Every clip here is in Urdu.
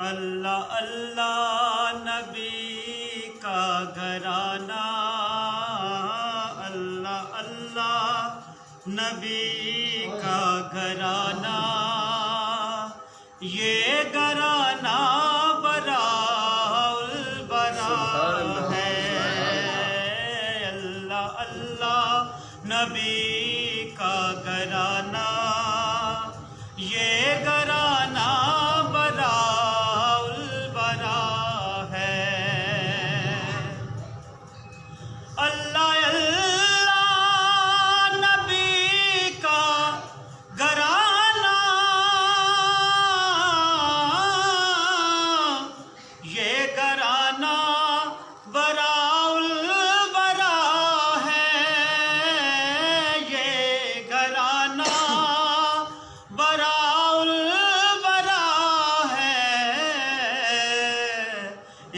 اللہ اللہ نبی کا گھرانہ، اللہ اللہ نبی کا گھرانہ، یہ گھرانہ براء البراء ہے۔ اللہ اللہ نبی کا گھرانہ، یہ گھرانہ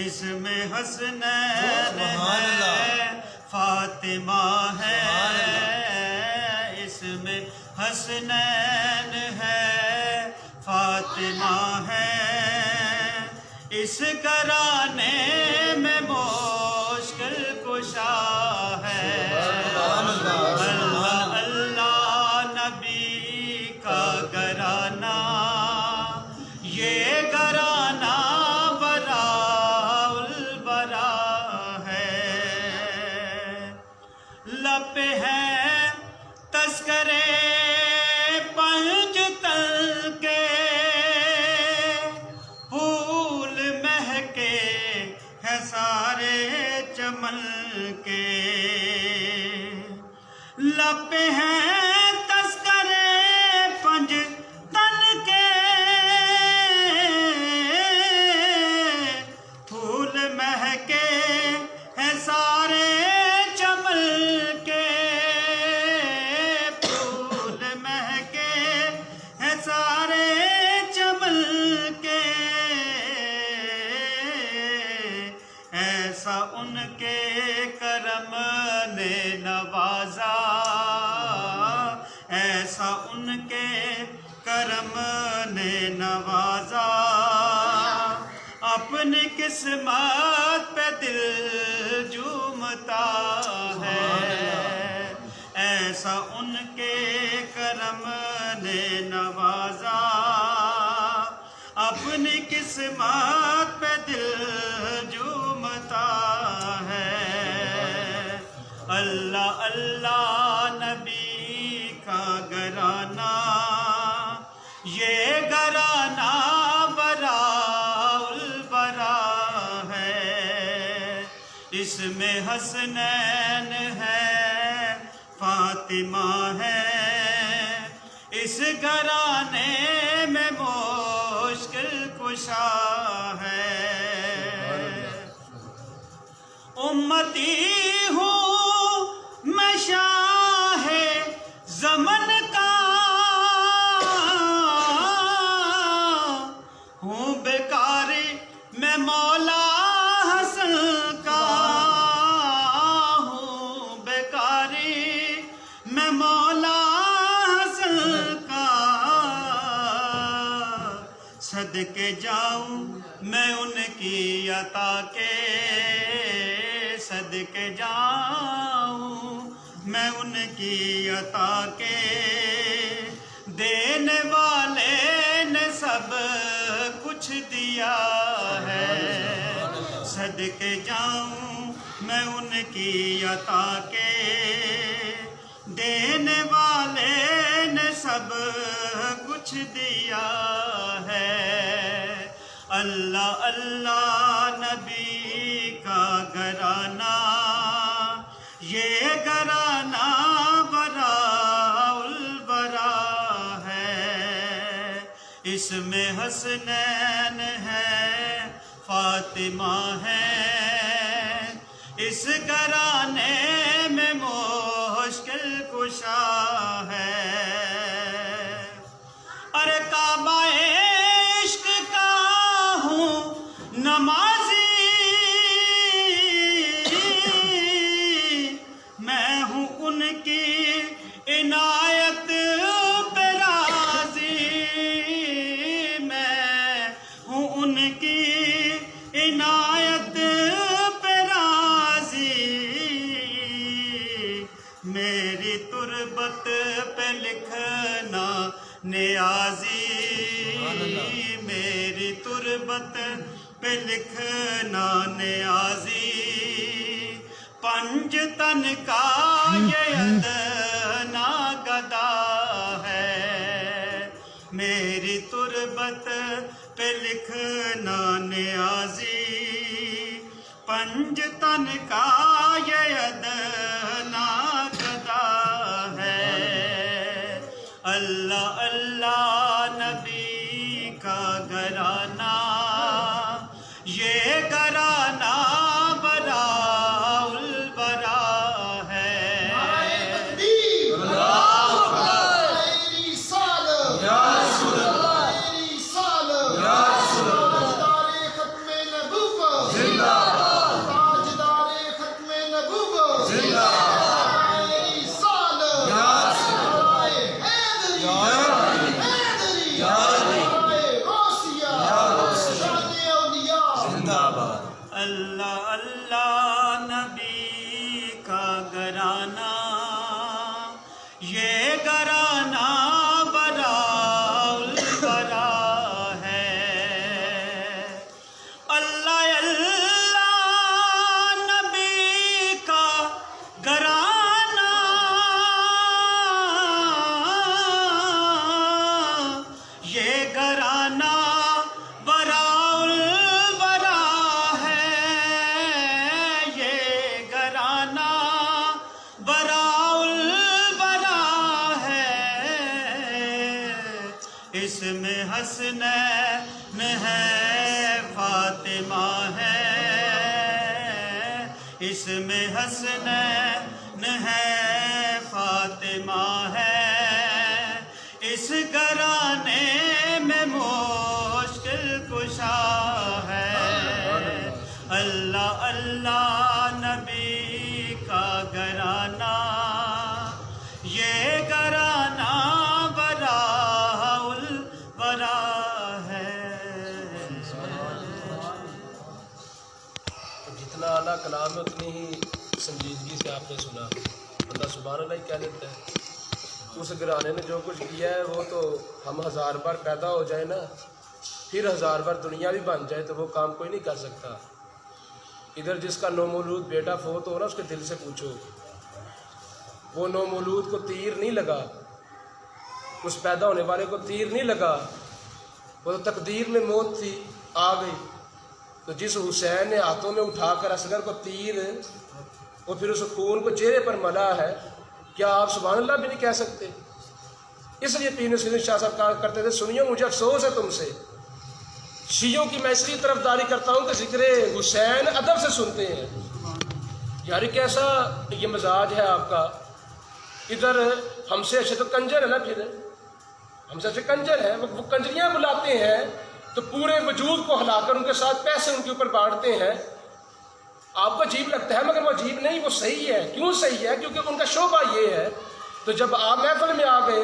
اس میں حسنین ہے، فاطمہ ہے، اس میں حسنین ہے، فاطمہ ہے، اس گھرانے میں مشکل کشا ہے۔ اللہ اللہ نبی کا گھرانہ، یہ گھرانہ لب ہے تذکرے پنج تل کے، پھول مہکے ہیں سارے چمن کے، لب ہیں تذکرے پنج تل کے، پھول مہکے ہیں سارے ایسا ان کے کرم نے نوازا، ایسا ان کے کرم نے نوازا، اپنی قسمت پہ دل جھومتا ہے۔ ایسا ان کے کرم نے نوازا، اپنی قسمت پہ دل جھومتا ہے۔ اللہ اللہ نبی کا گھرانہ، یہ گھرانہ براء البراء ہے۔ اس میں حسنین ہے، فاطمہ ہے، اس گھرانے میں مشکل کشا ہے۔ امتی ہوں میں شاہ زمن کا، ہوں بیکاری میں مولا حسن کا، ہوں بیکاری میں مولا حسن کا، صدقے جاؤں میں ان کی عطا کے، صدقے جاؤں میں ان کی عطا کے، دینے والے نے سب کچھ دیا ہے۔ صدقے جاؤں میں ان کی عطا کے، دینے والے نے سب کچھ دیا ہے۔ اللہ اللہ نبی کا گھرانہ، یہ گھرانہ براء البراء ہے۔ اس میں حسنین ہے، فاطمہ ہے، اس گھرانے میں مشکل کشا میری تربت پہ لکھنا نیازی، میری تربت پہ لکھنا نیازی، پنج تن کا یہ ادنا گدا ہے، میری تربت پہ لکھنا نیازی، پنج تن کا یہ ادنا گدا ہے، اللہ اللہ نبی کا گھرانہ، یہ گھرانہ براء البراء ہے۔ اللہ اللہ نبی کا گھرانہ، یہ گھرانہ براء البراء ہے، اللہ اللہ نبی کا گھرانہ، یہ گھرانہ براء البراء ہے، یہ گھرانہ براء البراء ہے، اس میں حسنین ہے فاطمہ ہے، اس میں حسنین ہے فاطمہ ہے، اس گھرانے میں مشکل کشا ہے، اللہ اللہ نبی کا گھرانہ، یہ گھرانہ براء البراء ہے۔ جتنا اعلیٰ کلام ہے اتنی ہی سنجیدگی سے آپ نے سنا، بندہ سبحان اللہ ہی کہہ لیتا ہے۔ اس گھرانے نے جو کچھ کیا ہے وہ تو ہم 1000 بار پیدا ہو جائے نا، پھر 1000 بار دنیا بھی بن جائے تو وہ کام کوئی نہیں کر سکتا۔ ادھر جس کا نومولود بیٹا فوت ہو نا، اس کے دل سے پوچھو، وہ نومولود کو تیر نہیں لگا، اس پیدا ہونے والے کو تیر نہیں لگا، وہ تو تقدیر میں موت تھی، آ گئی۔ تو جس حسین نے ہاتھوں میں اٹھا کر اصغر کو تیر اور پھر اس خون کو چہرے پر ملا ہے، کیا آپ سبحان اللہ بھی نہیں کہہ سکتے؟ اس لیے پیر نصیر الدین شاہ صاحب کہا کرتے تھے، سنیو مجھے افسوس ہے تم سے، شیعوں کی میں اس لیے طرفداری کرتا ہوں کہ ذکر حسین ادب سے سنتے ہیں۔ یار کیسا یہ مزاج ہے آپ کا، ادھر ہم سے اچھے تو کنجر ہے نا، پھر ہم سے اچھے کنجر ہیں، وہ کنجریاں بلاتے ہیں تو پورے وجود کو ہلا کر ان کے ساتھ پیسے ان کے اوپر بانٹتے ہیں۔ آپ کو عجیب لگتا ہے مگر وہ عجیب نہیں، وہ صحیح ہے۔ کیوں صحیح ہے؟ کیونکہ ان کا شعبہ یہ ہے۔ تو جب آپ محفل میں آ گئے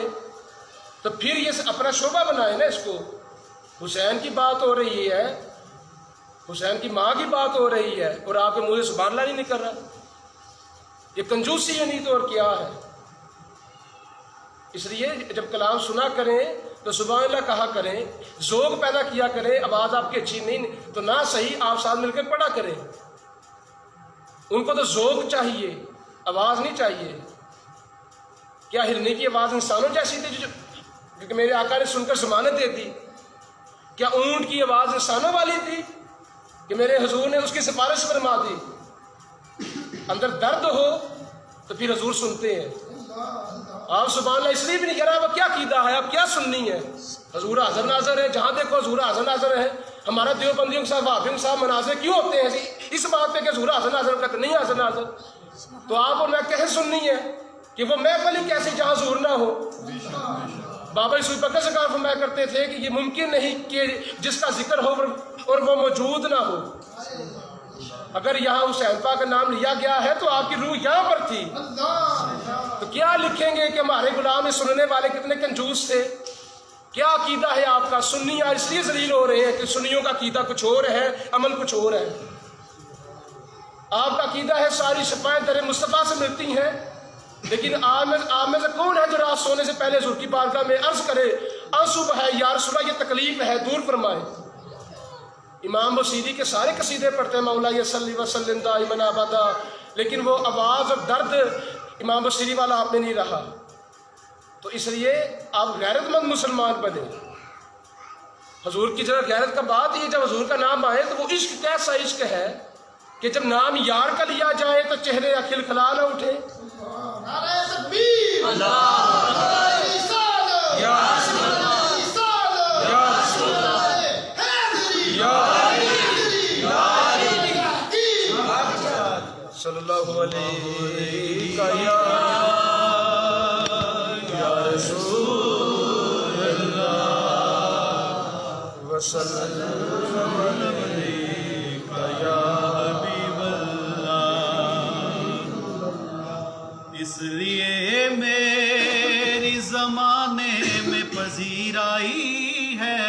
تو پھر یہ اپنا شعبہ بنائے نا اس کو۔ حسین کی بات ہو رہی ہے، حسین کی ماں کی بات ہو رہی ہے، اور آپ کے منہ سے سبحان اللہ نہیں نکل رہا، یہ کنجوسی ہے نہیں تو اور کیا ہے؟ اس لیے جب کلام سنا کریں تو سبحان اللہ کہا کریں، ذوق پیدا کیا کریں۔ آواز آپ کی اچھی نہیں تو نہ صحیح، آپ ساتھ مل کر پڑھا کریں۔ ان کو تو ذوق چاہیے، آواز نہیں چاہیے۔ کیا ہرنے کی آواز انسانوں جیسی تھی کیونکہ میرے آقا نے سن کر ضمانت دے دی؟ کیا اونٹ کی آواز انسانوں والی تھی کہ میرے حضور نے اس کی سفارش فرما دی؟ اندر درد ہو تو پھر حضور سنتے ہیں۔ آپ سبحان اللہ اس لیے بھی نہیں کہہ رہا وہ کیا عقیدہ ہے، آپ کیا سننی ہے؟ حضور حاضر ناظر ہے، جہاں دیکھو حضور حاضر ناظر ہے۔ ہمارا دیوبندیوں کے ساتھ وہابیوں کے ساتھ مناظرے کیوں ہوتے ہیں اس بات پہ کہ حضور حاضر ناظر کہتے نہیں حاضر ناظر؟ تو آپ اور میں کیسے سننی ہے کہ وہ محفل ہی کیسی جہاں حضور نہ ہو؟ بابا یوسف بکر سرکار فرمایا کرتے تھے کہ یہ ممکن نہیں کہ جس کا ذکر ہو اور وہ موجود نہ ہو۔ اگر یہاں حسین پاک کا نام لیا گیا ہے تو آپ کی روح یہاں پر تھی، تو کیا لکھیں گے کہ ہمارے غلام سننے والے کتنے کنجوس تھے؟ کیا عقیدہ ہے آپ کا؟ سنی آج اس لیے ذلیل ہو رہے ہیں کہ سنیوں کا عقیدہ کچھ اور ہے، عمل کچھ اور ہے۔ آپ کا عقیدہ ہے ساری شفاعت در مصطفیٰ سے ملتی ہیں، لیکن آپ میں سے کون ہے جو رات سونے سے پہلے حضور کی بارگاہ میں عرض کرے انصب ہے یا رسول اللہ، یہ تکلیف ہے، دور فرمائے۔ امام بصیری کے سارے قصیدے پڑھتے ہیں مولا صلی وسلم دائما ابدا، لیکن وہ آواز اور درد امام بصیری والا آپ میں نہیں رہا۔ تو اس لیے آپ غیرت مند مسلمان بنے۔ حضور کی جگہ غیرت کا بات یہ، جب حضور کا نام آئے تو وہ عشق کیسا عشق ہے کہ جب نام یار کا لیا جائے تو چہرے اکھل کھلا نہ اٹھے۔ نعرہ تکبیر، نعرہ رسالت، یا رسول نعرہ رسالت، یا رسول نعرہ حیدری، یا تحقیق۔ صلی اللہ علیہ یا رسول اللہ وسلم علیکہ یا حبیب اللہ۔ اس لیے میری زمانے میں پذیرائی ہے،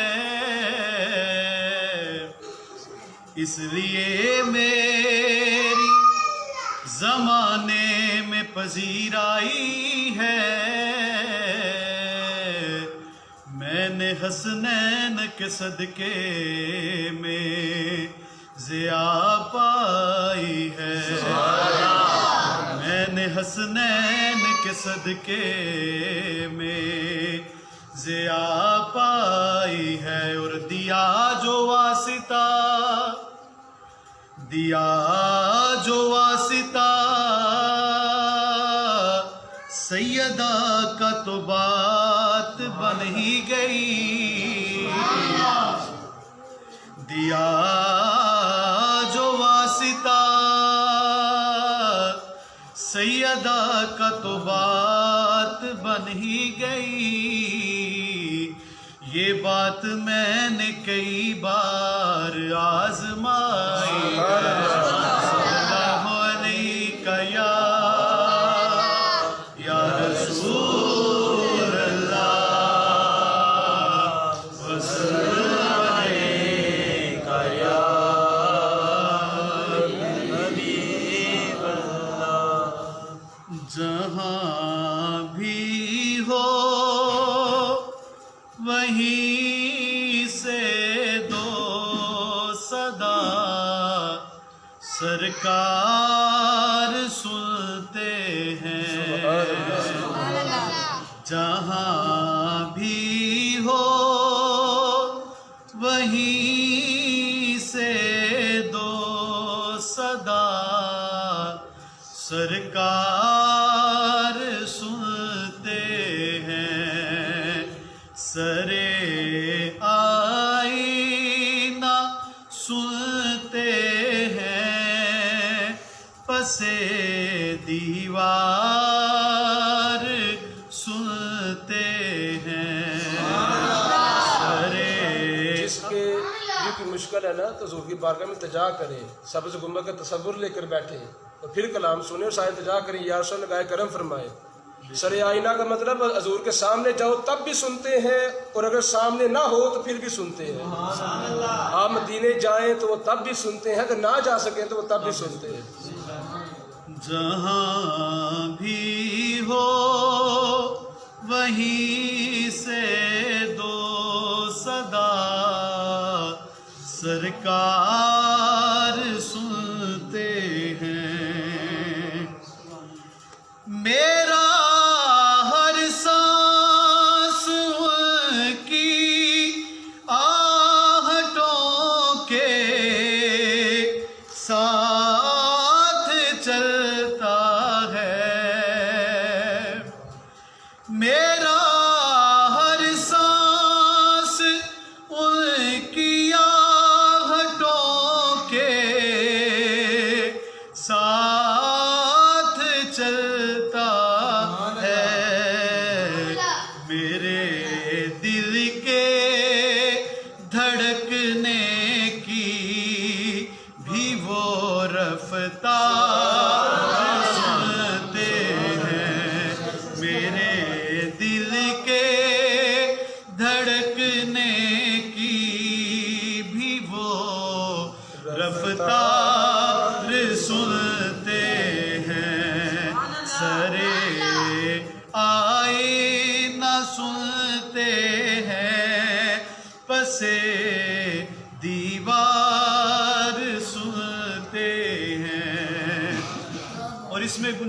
اس لیے میری زمانے میں پذیرائی ہے، میں نے حسنین کے صدقے میں ضیا پائی ہے، میں نے حسنین کے صدقے میں ضیا پائی ہے، اور دیا جو واسطہ، دیا جو واسطہ سیدہ کا تو بات بن ہی گئی، دیا جو واسطہ سیدہ کا تو بات بن ہی گئی، یہ بات میں نے کئی بار آزمائی ہے۔ صلی اللہ علیہ یا رسول اللہ وسلم علیکہ یا حبیب اللہ۔ جہاں بھی ہو وہیں سے دو صدا سرکار سنتے ہیں، جہاں بھی ہو وہیں سے دو صدا سرکار سنتے ہیں، سرے آئینہ سنتے ہیں، پسے دیوار سنتے ہیں، سرے جس کے یہ کوئی مشکل ہے نا تو حضور کی بارگاہ میں التجا کرے، سبز گنبد کا تصور لے کر بیٹھے اور پھر کلام سنے اور سارے التجا کریں یا رسول اللہ نگاہ کرم فرمائے۔ سر آئینہ کا مطلب حضور کے سامنے جاؤ تب بھی سنتے ہیں، اور اگر سامنے نہ ہو تو پھر بھی سنتے ہیں۔ آپ مدینے جائیں تو وہ تب بھی سنتے ہیں، اگر نہ جا سکیں تو وہ تب بھی سنتے ہیں۔ جہاں بھی ہو وہیں سے دو صدا سرکار سنتے ہیں، میرا ہر سانس ان کی آہٹوں کے ساتھ چلتا ہے، میرا ہر سانس ان کی آہٹوں کے ساتھ چلتا ہے، میرے دل کے دھڑکنے کی بھی وہ رفتار سنتے ہیں، میرے دل کے دھڑکنے کی بھی وہ رفتار سنتے ہیں، سرے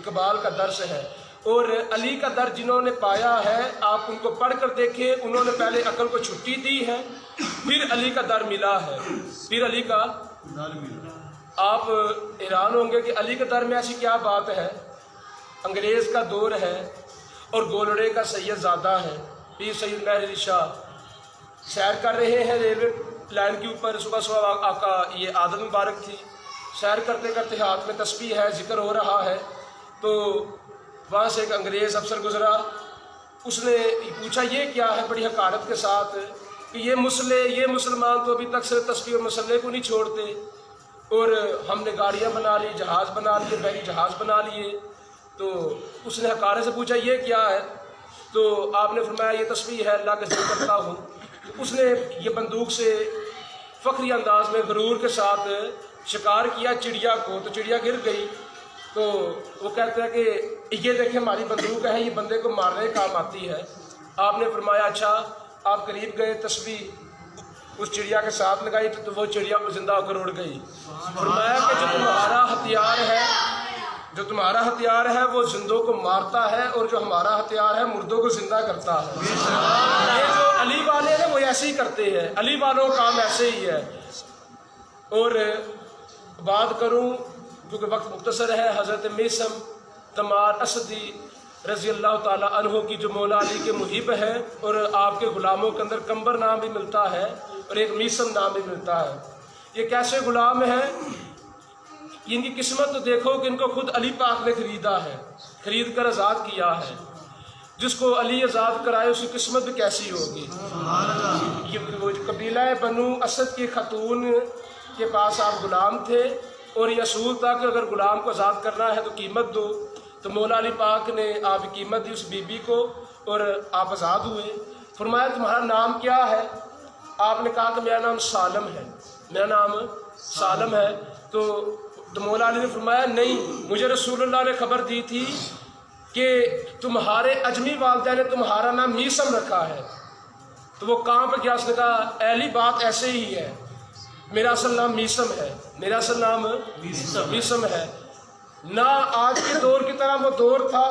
اقبال کا درس ہے، اور علی کا در جنہوں نے پایا ہے آپ ان کو پڑھ کر دیکھیں، انہوں نے پہلے عقل کو چھٹی دی ہے، پھر علی کا در ملا ہے، پھر علی کا آپ حیران ہوں گے کہ علی کے در میں ایسی کیا بات ہے؟ انگریز کا دور ہے اور گولڑے کا سید زادہ ہے، پیر سید مہر علی شاہ سیر کر رہے ہیں ریلوے لائن کے اوپر، صبح صبح آقا یہ عادت مبارک تھی، سیر کرتے کرتے ہاتھ میں تسبیح ہے، ذکر ہو رہا ہے، تو وہاں سے ایک انگریز افسر گزرا، اس نے پوچھا یہ کیا ہے بڑی حقارت کے ساتھ کہ یہ مسلمان تو ابھی تک صرف تسبیح اور مسلح کو نہیں چھوڑتے، اور ہم نے گاڑیاں بنا لی، جہاز بنا لیے، بحری جہاز بنا لیے، تو اس نے حقارت سے پوچھا یہ کیا ہے؟ تو آپ نے فرمایا یہ تسبیح ہے، اللہ کا ذکر کرتا ہوں۔ اس نے یہ بندوق سے فخری انداز میں غرور کے ساتھ شکار کیا چڑیا کو، تو چڑیا گر گئی، تو وہ کہتے ہیں کہ یہ دیکھیں ہماری بندوق ہے، یہ بندے کو مارنے کا کام آتی ہے۔ آپ نے فرمایا اچھا، آپ قریب گئے، تسبیح اس چڑیا کے ساتھ لگائی تو وہ چڑیا زندہ ہو کر اڑ گئی۔ فرمایا کہ جو تمہارا ہتھیار ہے وہ زندوں کو مارتا ہے، اور جو ہمارا ہتھیار ہے مردوں کو زندہ کرتا ہے۔ یہ جو علی والے ہیں وہ ایسے ہی کرتے ہیں، علی والوں کا کام ایسے ہی ہے۔ اور بات کروں کیونکہ وقت مختصر ہے، حضرت میثم تمار اسدی رضی اللہ تعالیٰ عنہ کی جو مولا علی کے محب ہے، اور آپ کے غلاموں کے اندر کمبر نام بھی ملتا ہے اور ایک میثم نام بھی ملتا ہے۔ یہ کیسے غلام ہیں؟ ان کی قسمت تو دیکھو کہ ان کو خود علی پاک نے خریدا ہے، خرید کر آزاد کیا ہے۔ جس کو علی آزاد کرائے اس کی قسمت بھی کیسی ہوگی۔ یہ قبیلہ بنو اسد کی خاتون کے پاس آپ غلام تھے، اور یہ اصول تھا کہ اگر غلام کو آزاد کرنا ہے تو قیمت دو، تو مولا علی پاک نے آپ کی قیمت دی اس بی بی کو، اور آپ آزاد ہوئے۔ فرمایا تمہارا نام کیا ہے؟ آپ نے کہا کہ میرا نام سالم ہے، میرا نام سالم ہے۔ تو مولا علی نے فرمایا نہیں، مجھے رسول اللہ نے خبر دی تھی کہ تمہارے اجمی والدہ نے تمہارا نام میثم رکھا ہے۔ تو وہ کانپ گیا، اس نے کہا اہلی بات ایسے ہی ہے، میرا اصل نام میثم ہے، میرا اصل نام میثم ہے۔ نہ آج کے دور کی طرح وہ دور تھا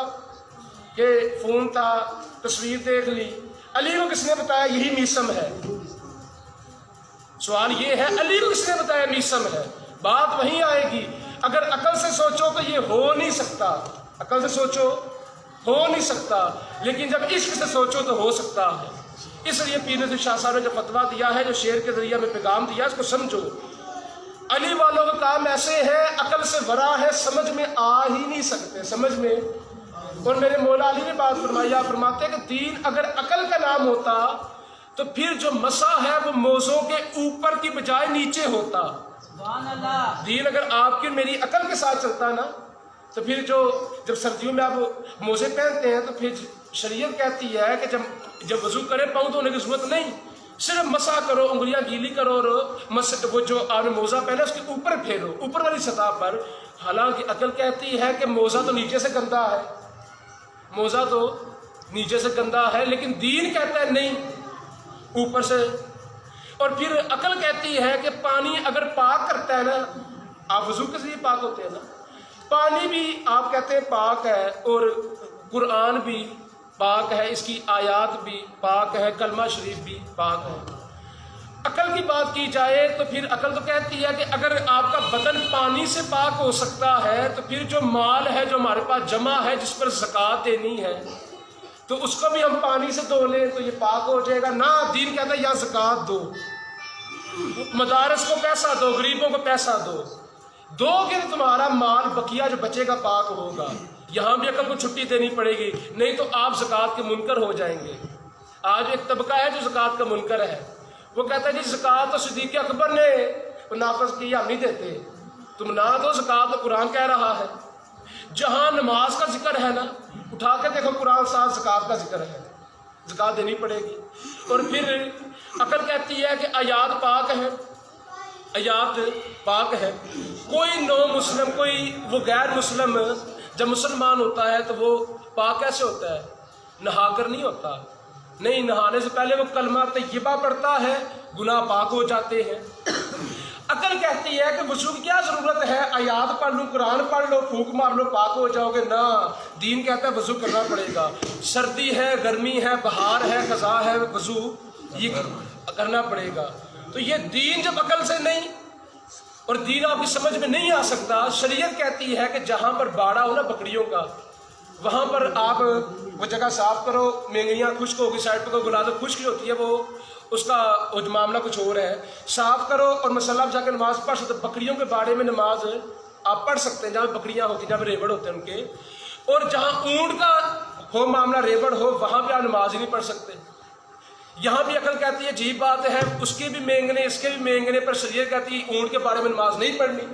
کہ فون تھا، تصویر دیکھ لی، علی کو کس نے بتایا یہی میثم ہے؟ سوال یہ ہے علی کو کس نے بتایا میثم ہے؟ بات وہیں آئے گی۔ اگر عقل سے سوچو تو یہ ہو نہیں سکتا، عقل سے سوچو ہو نہیں سکتا، لیکن جب عشق سے سوچو تو ہو سکتا ہے۔ اس لیے پیر نصیر شاہ صاحب نے جو فتویٰ دیا ہے، جو شعر کے ذریعے میں پیغام دیا، اس کو سمجھو۔ علی والوں کا کام ایسے ہے، عقل سے ورا ہے، سمجھ میں آ ہی نہیں سکتے، سمجھ میں۔ اور میرے مولا علی نے بات فرمائی، آپ فرماتے ہیں کہ دین اگر عقل کا نام ہوتا تو پھر جو مسا ہے وہ موزوں کے اوپر کی بجائے نیچے ہوتا۔ دین اگر آپ کی میری عقل کے ساتھ چلتا نا تو پھر جب سردیوں میں آپ موزے پہنتے ہیں تو پھر شریعت کہتی ہے کہ جب وضو کرے پاؤں دھونے کی ضرورت نہیں، صرف مسا کرو، انگلیاں گیلی کرو، اور وہ جو آپ نے موزہ پہنا اس کے اوپر پھیرو، اوپر والی سطح پر۔ حالانکہ عقل کہتی ہے کہ موزہ تو نیچے سے گندا ہے، موزہ تو نیچے سے گندا ہے، لیکن دین کہتا ہے نہیں، اوپر سے۔ اور پھر عقل کہتی ہے کہ پانی اگر پاک کرتا ہے نا، آپ وضو کے ذریعے پاک ہوتے ہیں نا، پانی بھی آپ کہتے ہیں پاک ہے، اور قرآن بھی پاک ہے، اس کی آیات بھی پاک ہے، کلمہ شریف بھی پاک ہے۔ عقل کی بات کی جائے تو پھر عقل تو کہتی ہے کہ اگر آپ کا بدن پانی سے پاک ہو سکتا ہے تو پھر جو مال ہے جو ہمارے پاس جمع ہے جس پر زکوٰۃ دینی ہے تو اس کو بھی ہم پانی سے دھو لیں تو یہ پاک ہو جائے گا۔ نہ، دین کہتا ہے یا زکوٰۃ دو، مدارس کو پیسہ دو، غریبوں کو پیسہ دو گے تو تمہارا مال بقیہ جو بچے گا پاک ہوگا۔ یہاں بھی عقل کو چھٹی دینی پڑے گی، نہیں تو آپ زکوٰۃ کے منکر ہو جائیں گے۔ آج ایک طبقہ ہے جو زکوٰۃ کا منکر ہے، وہ کہتا ہے جی زکوٰۃ تو صدیق اکبر نے نافذ کی، ہم نہیں دیتے۔ تم نہ دو زکوٰۃ، تو قرآن کہہ رہا ہے۔ جہاں نماز کا ذکر ہے نا، اٹھا کے دیکھو قرآن ساتھ زکوٰۃ کا ذکر ہے، زکوٰۃ دینی پڑے گی۔ اور پھر عقل کہتی ہے کہ آیات پاک ہے، آیات پاک ہے۔ کوئی نو مسلم، کوئی وہ غیر مسلم جب مسلمان ہوتا ہے تو وہ پاک کیسے ہوتا ہے؟ نہا کر نہیں ہوتا، نہیں، نہانے سے پہلے وہ کلمہ طیبہ پڑھتا ہے، گناہ پاک ہو جاتے ہیں۔ عقل کہتی ہے کہ وضو کی کیا ضرورت ہے، آیات پڑھ لوں، قرآن پڑھ لو، پھونک مار لو، پاک ہو جاؤ گے. نہ، دین کہتا ہے وضو کرنا پڑے گا. سردی ہے، گرمی ہے، بہار ہے، خزاں ہے، وضو یہ کرنا پڑے گا. تو یہ دین جب عقل سے نہیں اور دین آپ کی سمجھ میں نہیں آ سکتا، شریعت کہتی ہے کہ جہاں پر باڑا ہو نا بکریوں کا، وہاں پر آپ وہ جگہ صاف کرو. مینگنیاں خشک ہوگی، سائڈ پہ گلازہ خشک ہوتی ہے، وہ اس کا وہ معاملہ کچھ اور ہے. صاف کرو اور مسلح جا کے نماز پڑھ سکتے. بکریوں کے باڑے میں نماز آپ پڑھ سکتے ہیں جہاں بکریاں ہوتی ہیں، جہاں ریوڑ ہوتے ہیں ان کے. اور جہاں اونٹ کا ہو معاملہ، ریوڑ ہو، وہاں پہ آپ نماز ہی نہیں پڑھ سکتے. یہاں بھی عقل کہتی ہے عجیب بات ہے، اس کے بھی مینگنے، اس کے بھی مینگنے، پر شریعت کہتی ہے اونٹ کے بارے میں نماز نہیں پڑھنی.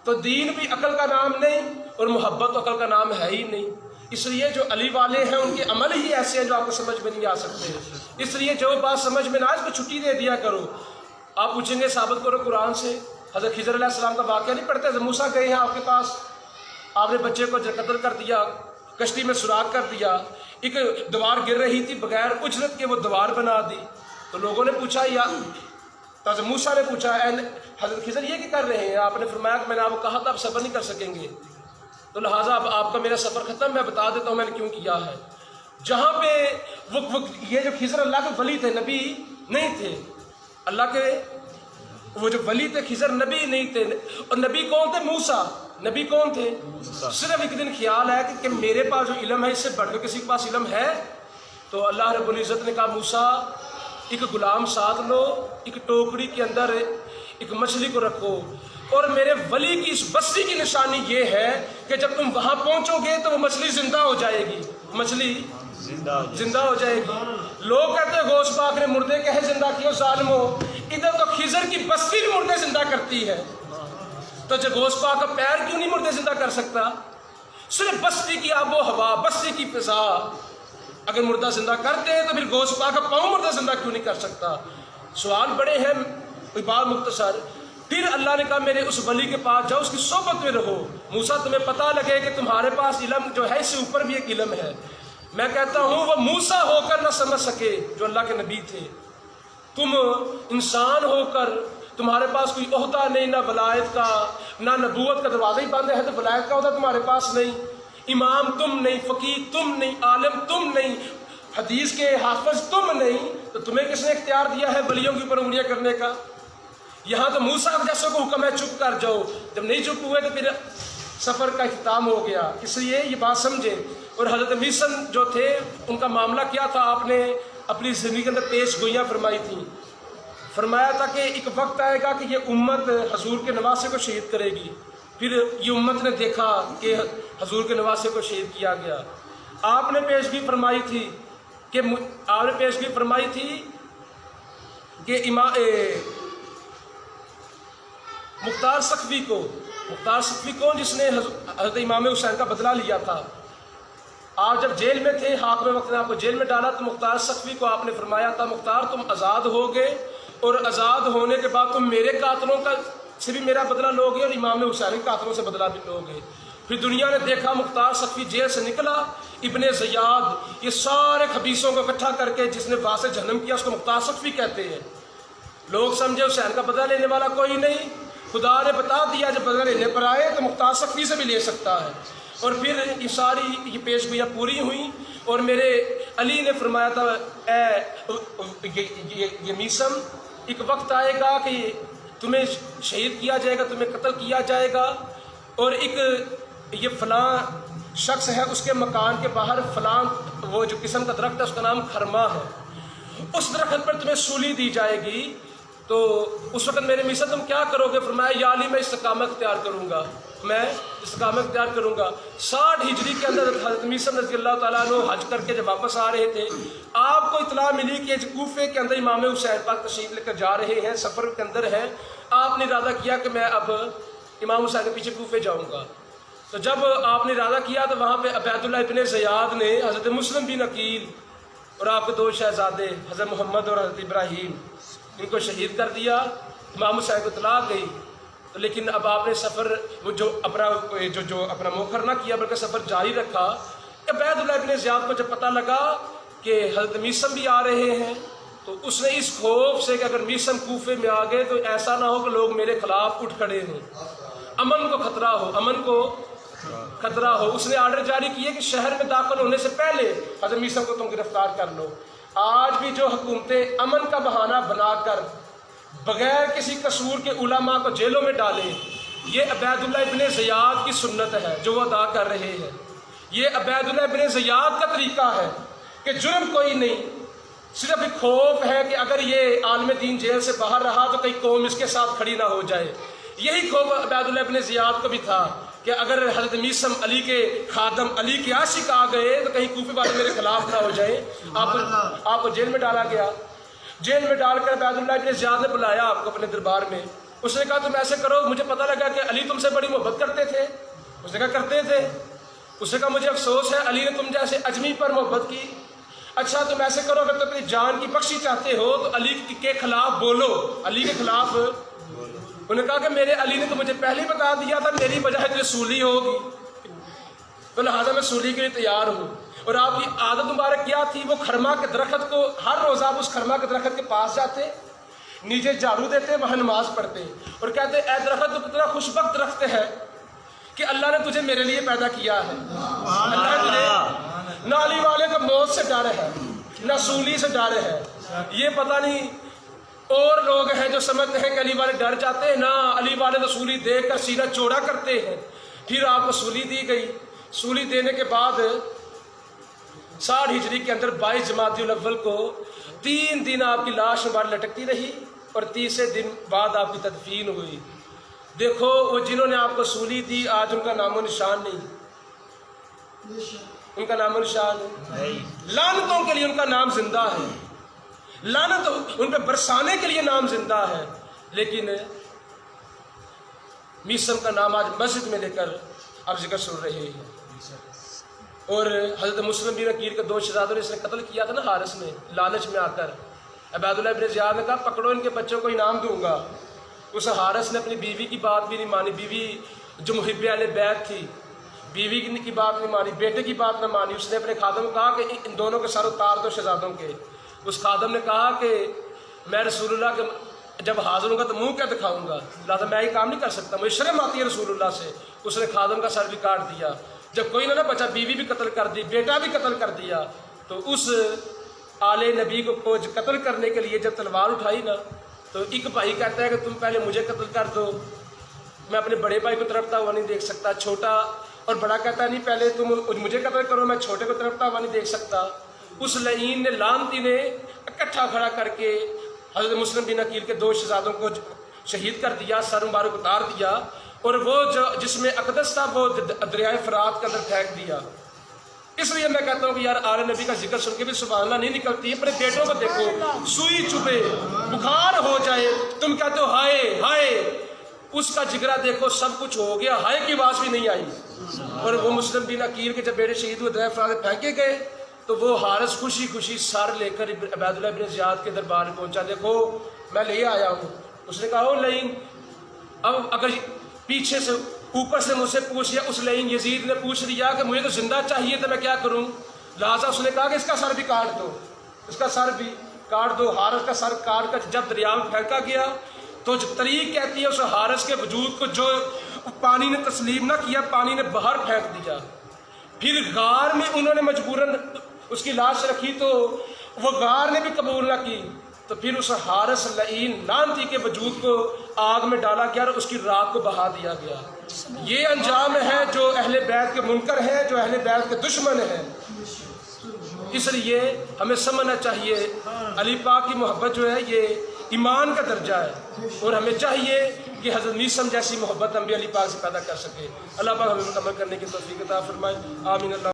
تو دین بھی عقل کا نام نہیں اور محبت عقل کا نام ہے ہی نہیں. اس لیے جو علی والے ہیں ان کے عمل ہی ایسے ہیں جو آپ کو سمجھ میں نہیں آ سکتے. اس لیے جو بات سمجھ میں نہ آئے اس کو چھٹی دے دیا کرو. آپ پوچھیں گے ثابت کرو قرآن سے. حضرت خضر علیہ السلام کا واقعہ نہیں پڑھتے؟ حضرت موسیٰ گئے ہیں آپ کے پاس، آپ نے بچے کو قتل کر دیا، کشتی میں سوراخ کر دیا، ایک دیوار گر رہی تھی، بغیر اجرت کے وہ دیوار بنا دی. تو لوگوں نے پوچھا، یا حضرت موسیٰ نے پوچھا اے حضرت خضر یہ کیا کر رہے ہیں؟ آپ نے فرمایا کہ میں نے آپ کو کہا تھا آپ صبر نہیں کر سکیں گے، تو لہٰذا اب آپ کا میرا سفر ختم، میں بتا دیتا ہوں میں نے کیوں کیا ہے. جہاں پہ یہ جو خضر اللہ کے ولی تھے، نبی نہیں تھے. اللہ کے وہ جو ولی تھے خضر نبی نہیں تھے. اور نبی کون تھے؟ موسیٰ. نبی کون تھے؟ صرف ایک دن خیال ہے کہ میرے پاس جو علم ہے اس سے بڑھ کر کسی کے پاس علم ہے. تو اللہ رب العزت نے کہا موسیٰ ایک غلام ساتھ لو، ایک ٹوکری کے اندر ایک مچھلی کو رکھو، اور میرے ولی کی اس بستی کی نشانی یہ ہے کہ جب تم وہاں پہنچو گے تو وہ مچھلی زندہ ہو جائے گی. مچھلی زندہ ہو جائے گی. لوگ کہتے ہیں غوث پاک نے مردے کہے زندہ کیوں ظالمو، ادھر تو خضر کی بستی بھی مردے زندہ کرتی ہے. تو جب غوث پاک کا پیر کیوں نہیں مردے زندہ کر سکتا؟ صرف بستی کی آب و ہوا، بستی کی فضا اگر مردہ زندہ کرتے ہیں تو پھر غوث پاک کا پاؤں مردہ زندہ کیوں نہیں کر سکتا؟ سوال بڑے ہیں، کوئی بات مختصر. پھر اللہ نے کہا میرے اس ولی کے پاس جاؤ، اس کی صحبت میں رہو. موسیٰ تمہیں پتہ لگے کہ تمہارے پاس علم جو ہے اس سے اوپر بھی ایک علم ہے. میں کہتا ہوں وہ موسیٰ ہو کر نہ سمجھ سکے جو اللہ کے نبی تھے. تم انسان ہو کر تمہارے پاس کوئی عہدہ نہیں، نہ ولایت کا نہ نبوت کا دروازہ ہی بند ہے، تو ولایت کا عہدہ تمہارے پاس نہیں، امام تم نہیں، فقیہ تم نہیں، عالم تم نہیں، حدیث کے حافظ تم نہیں، تو تمہیں کس نے اختیار دیا ہے ولیوں کے اوپر انگلیاں کرنے کا؟ یہاں تو موسیٰ جیسے کو حکم ہے چپ کر جاؤ، جب نہیں چپ ہوئے تو پھر سفر کا اختتام ہو گیا. اس لیے یہ بات سمجھیں. اور حضرت میسن جو تھے ان کا معاملہ کیا تھا، آپ نے اپنی زندگی کے اندر پیش گوئیاں فرمائی تھیں. فرمایا تھا کہ ایک وقت آئے گا کہ یہ امت حضور کے نواسے کو شہید کرے گی. پھر یہ امت نے دیکھا کہ حضور کے نواسے کو شہید کیا گیا. آپ نے پیشگوئی فرمائی تھی کہ مختار سقفی کون جس نے حضرت امام حسین کا بدلہ لیا تھا. آپ جب جیل میں تھے، حاکم وقت نے آپ کو جیل میں ڈالا، تو مختار سقفی کو آپ نے فرمایا تھا مختار تم آزاد ہوگے، اور آزاد ہونے کے بعد تم میرے قاتلوں کا سے بھی میرا بدلہ لوگے اور امام حسین کے قاتلوں سے بدلہ بھی لوگے. پھر دنیا نے دیکھا مختار سقفی جیل سے نکلا، ابن زیاد یہ سارے خبیثوں کو اکٹھا کر کے جس نے واسطے جہنم کیا اس کو مختار سقفی کہتے ہیں. لوگ سمجھے حسین کا بدلہ لینے والا کوئی نہیں، خدا نے بتا دیا جب بدلہ لینے پر آئے تو مختار سقفی سے بھی لے سکتا ہے. اور پھر یہ ساری یہ پیش گوئیاں پوری ہوئیں، اور میرے علی نے فرمایا تھا اے یہ میسم ایک وقت آئے گا کہ تمہیں شہید کیا جائے گا، تمہیں قتل کیا جائے گا، اور ایک یہ فلاں شخص ہے اس کے مکان کے باہر فلاں وہ جو قسم کا درخت ہے اس کا نام خرما ہے، اس درخت پر تمہیں سولی دی جائے گی. تو اس وقت میرے میسر تم کیا کرو گے؟ فرمایا یا علی میں استقامت اختیار کروں گا، میں استقامت اختیار کروں گا. 60 ہجری کے اندر حضرت میسر رضی اللہ تعالیٰ عنہ حج کر کے جب واپس آ رہے تھے، آپ کو اطلاع ملی کہ کوفے کے اندر امام حسین پاک تشریف لے کر جا رہے ہیں، سفر کے اندر ہیں. آپ نے ارادہ کیا کہ میں اب امام حسین کے پیچھے کوفے جاؤں گا. تو جب آپ نے ارادہ کیا تو وہاں پہ عبید اللہ ابن زیاد نے حضرت مسلم بن عقیل اور آپ کے 2 شہزادے حضرت محمد اور حضرت ابراہیم ان کو شہید کر دیا. امام حسین کو اطلاع گئی، لیکن اب آپ نے سفر جو اپنا موخر نہ کیا بلکہ سفر جاری رکھا. عبید اللہ ابن زیاد کو جب پتہ لگا کہ حضرت میسم بھی آ رہے ہیں تو اس نے اس خوف سے کہ اگر میسم کوفے میں آ گئے تو ایسا نہ ہو کہ لوگ میرے خلاف اٹھ کھڑے ہوں، امن کو خطرہ ہو، امن کو خطرہ ہو، اس نے آرڈر جاری کیے کہ شہر میں داخل ہونے سے پہلے حضرت میسم کو تم گرفتار کر لو۔ آج بھی جو حکومتیں امن کا بہانہ بنا کر بغیر کسی قصور کے علماء کو جیلوں میں ڈالے، یہ عبید اللہ ابن زیاد کی سنت ہے جو وہ ادا کر رہے ہیں۔ یہ عبید اللہ ابن زیاد کا طریقہ ہے کہ جرم کوئی نہیں، صرف ایک خوف ہے کہ اگر یہ عالم دین جیل سے باہر رہا تو کئی قوم اس کے ساتھ کھڑی نہ ہو جائے۔ یہی خوف عبید اللہ ابن زیاد کو بھی تھا کہ اگر حضرت میسم علی کے خادم، علی کے عاشق آ گئے تو کہیں کوفے والے میرے خلاف نہ ہو جائیں۔ آپ کو جیل میں ڈالا گیا۔ جیل میں ڈال کر عبید اللہ ابن زیاد نے بلایا آپ کو اپنے دربار میں۔ اس نے کہا تم ایسے کرو، مجھے پتہ لگا کہ علی تم سے بڑی محبت کرتے تھے۔ اس نے کہا کرتے تھے۔ اس نے کہا مجھے افسوس ہے علی نے تم جیسے اجمی پر محبت کی۔ اچھا تم ایسے کرو، اگر تم اپنی جان کی بخشی چاہتے ہو تو علی کے خلاف بولو، علی کے خلاف۔ انہوں نے کہا کہ میرے علی نے تو مجھے پہلے ہی بتا دیا تھا میری وجہ ہے سولی ہوگی، تو لہٰذا میں سولی کے لیے تیار ہوں۔ اور آپ کی عادت مبارک کیا تھی؟ وہ خرما کے درخت کو، ہر روز آپ اس خرما کے درخت کے پاس جاتے، نیچے جھاڑو دیتے، وہاں نماز پڑھتے اور کہتے اے درخت تو کتنا خوشبخت درخت ہے کہ اللہ نے تجھے میرے لیے پیدا کیا ہے۔ اللہ نے تجھے، نہ علی والے کو موت سے ڈر ہے، نہ سولی سے ڈر ہے۔ یہ پتہ نہیں اور لوگ ہیں جو سمجھتے ہیں کہ علی والے ڈر جاتے ہیں، نہ علی والے تو سولی دے کر سینہ چوڑا کرتے ہیں۔ پھر آپ کو سولی دی گئی۔ سولی دینے کے بعد 60 ہجری کے اندر 22 جمادی الاول کو 3 دن آپ کی لاش مبارک لٹکتی رہی اور 30 دن بعد آپ کی تدفین ہوئی۔ دیکھو وہ جنہوں نے آپ کو سولی دی آج ان کا نام و نشان نہیں، ان کا نام و نشان نہیں۔ لعنتوں کے لیے ان کا نام زندہ ہے، لعنت ان پہ برسانے کے لیے نام زندہ ہے، لیکن میسم کا نام آج مسجد میں لے کر آپ ذکر سن رہے ہیں۔ اور حضرت مسلم بن عقیل کے 2 شہزادوں نے اس نے قتل کیا تھا نا، حارث نے، لالچ میں آ کر عبید اللہ ابن زیاد نے کہا پکڑو ان کے بچوں کو انعام دوں گا۔ اس حارث نے اپنی بیوی کی بات بھی نہیں مانی، بیوی جو محب اہل بیت تھی، بیوی کی بات نہیں مانی، بیٹے کی بات نہ مانی۔ اس نے اپنے خادم کو کہا کہ ان دونوں کے سر اتار دو شہزادوں کے۔ اس خادم نے کہا کہ میں رسول اللہ کے جب حاضر ہوں گا تو منہ کیا دکھاؤں گا، لہٰذا میں یہ کام نہیں کر سکتا، مجھے شرم آتی ہے رسول اللہ سے۔ اس نے خادم کا سر بھی کاٹ دیا۔ جب کوئی نہ بچا، بیوی بھی قتل کر دی، بیٹا بھی قتل کر دیا، تو اس آل نبی کو قتل کرنے کے لیے جب تلوار اٹھائی نا، تو ایک بھائی کہتا ہے کہ تم پہلے مجھے قتل کر دو، میں اپنے بڑے بھائی کو تڑپتا ہوا نہیں دیکھ سکتا۔ چھوٹا اور بڑا کہتا ہے نہیں پہلے تم مجھے قتل کرو، میں چھوٹے کو تڑپتا ہوا نہیں دیکھ سکتا۔ اس لعین نے، لعنتی نے اکٹھا کھڑا کر کے حضرت مسلم بن عقیل کے 2 شہزادوں کو شہید کر دیا، سر مبارک اتار دیا، اور وہ جو جس میں اقدس تھا وہ دریائے فرات کے اندر پھینک دیا۔ اس لیے میں کہتا ہوں کہ یار آل نبی کا ذکر سن کے بھی سبحان اللہ نہیں نکلتی۔ اپنے بیٹوں کو دیکھو، سوئی چبھے، بخار ہو جائے، تم کہتے ہو ہائے ہائے، اس کا جگرا دیکھو سب کچھ ہو گیا، ہائے کی آواز بھی نہیں آئی۔ اور وہ مسلم بن عقیل کے جب بیٹے شہید ہوئے درائے فرات پھینکے گئے تو وہ حارث خوشی خوشی سر لے کر عبید اللہ ابن زیاد کے دربار میں پہنچا، دیکھو میں لے آیا ہوں۔ اس نے کہا او لعین، اب اگر پیچھے سے اوپر سے مجھ سے پوچھ لیا، اس لعین یزید نے پوچھ لیا کہ مجھے تو زندہ چاہیے تو میں کیا کروں، لہٰذا اس نے کہا کہ اس کا سر بھی کاٹ دو، اس کا سر بھی کاٹ دو۔ حارث کا سر کاٹ کر جب دریا میں پھینکا گیا تو جو طریق کہتی ہے اس حارث کے وجود کو جو پانی نے تسلیم نہ کیا، پانی نے باہر پھینک دیا۔ پھر غار میں انہوں نے مجبوراً اس کی لاش رکھی تو وہ غار نے بھی قبول نہ کی، تو پھر اس حارث لعین لعنتی کے وجود کو آگ میں ڈالا گیا اور اس کی راکھ کو بہا دیا گیا۔ یہ انجام ہے جو اہل بیت کے منکر ہیں، جو اہل بیت کے دشمن ہیں۔ اس لیے ہمیں سمجھنا چاہیے علی پاک کی محبت جو ہے یہ ایمان کا درجہ ہے، اور ہمیں چاہیے کہ حضرت میسم جیسی محبت ہم بھی علی پاک سے پیدا کر سکیں۔ اللہ پاک ہمیں مکمل کرنے کی توفیق عطا فرمائے، آمین۔ اللہ